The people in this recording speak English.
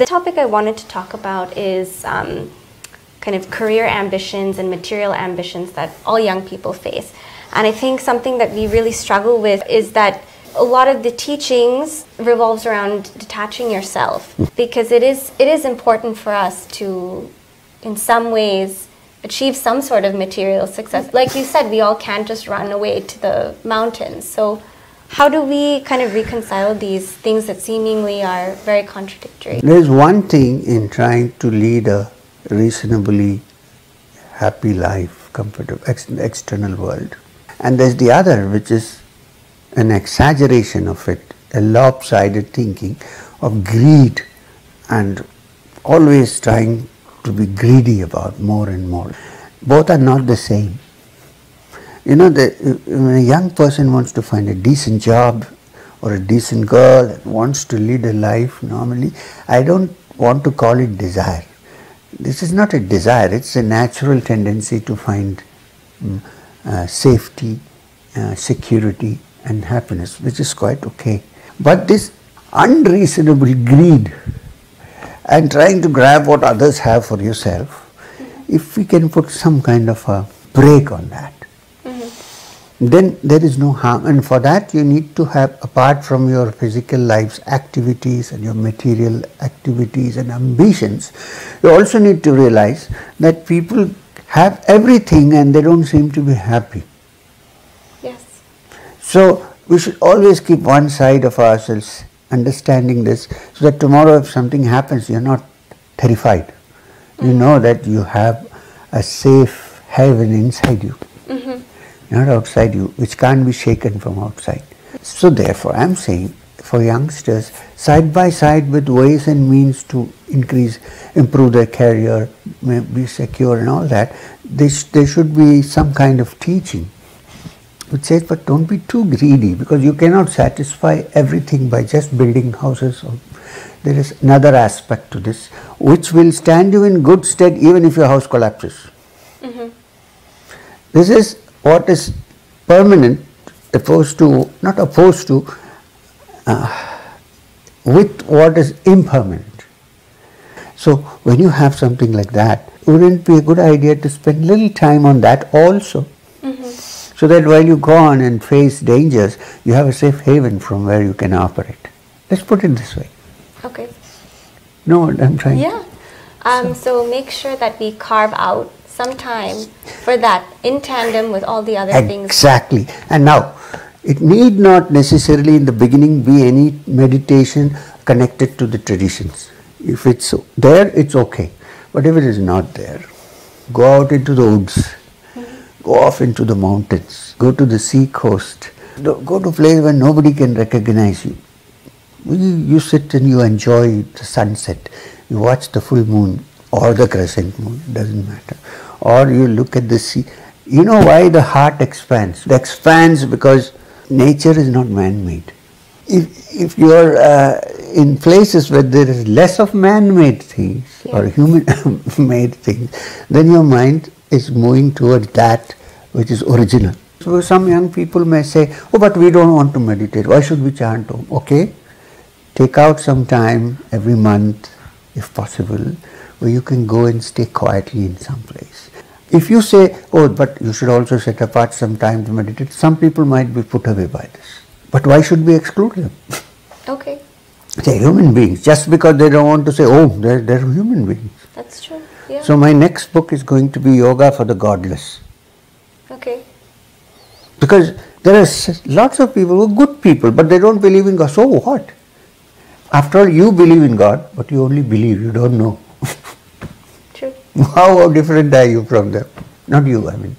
The topic I wanted to talk about is kind of career ambitions and material ambitions that all young people face. And I think something that we really struggle with is that a lot of the teachings revolves around detaching yourself, because it is important for us to, in some ways, achieve some sort of material success. Like you said, we all can't just run away to the mountains. So how do we kind of reconcile these things that seemingly are very contradictory? There's one thing in trying to lead a reasonably happy life, comfortable, external world. And there's the other, which is an exaggeration of it, a lopsided thinking of greed and always trying to be greedy about more and more. Both are not the same. You know, when a young person wants to find a decent job or a decent girl that wants to lead a life normally, I don't want to call it desire. This is not a desire, it's a natural tendency to find safety, security and happiness, which is quite okay. But this unreasonable greed and trying to grab what others have for yourself, if we can put some kind of a break on that, then there is no harm. And for that you need to have, apart from your physical life's activities and your material activities and ambitions, you also need to realize that people have everything and they don't seem to be happy. Yes. So we should always keep one side of ourselves understanding this, so that tomorrow if something happens, you're not terrified. You know that you have a safe haven inside you, not outside you, which can't be shaken from outside. So therefore I'm saying, for youngsters, side by side with ways and means to improve their career, be secure and all that, there should be some kind of teaching which says, but don't be too greedy, because you cannot satisfy everything by just building houses. There is another aspect to this which will stand you in good stead even if your house collapses. This is what is permanent, not opposed to, with what is impermanent. So when you have something like that, wouldn't it be a good idea to spend little time on that also? So that while you go on and face dangers, you have a safe haven from where you can operate. Let's put it this way. Okay. No, I'm trying. Yeah. So make sure that we carve out some time for that in tandem with all the other things. Exactly. And now, it need not necessarily in the beginning be any meditation connected to the traditions. If it's there, it's okay. But if it is not there, go out into the woods. Go off into the mountains, go to the sea coast, go to a place where nobody can recognize you. You sit and you enjoy the sunset, you watch the full moon or the crescent moon, doesn't matter. Or you look at the sea. You know why the heart expands? It expands because nature is not man-made. If you are in places where there is less of man-made things or human-made things, then your mind is moving towards that which is original. So some young people may say, oh, but we don't want to meditate, why should we chant Om? Okay, take out some time every month, if possible, where you can go and stay quietly in some place. If you say, oh, but you should also set apart some time to meditate, some people might be put away by this. But why should we exclude them? Okay. They're human beings. Just because they don't want to say, oh, they're human beings. That's true. Yeah. So my next book is going to be Yoga for the Godless. Okay. Because there are lots of people who are good people, but they don't believe in God. So what? After all, you believe in God, but you only believe, you don't know. True. How different are you from them? Not you, I mean.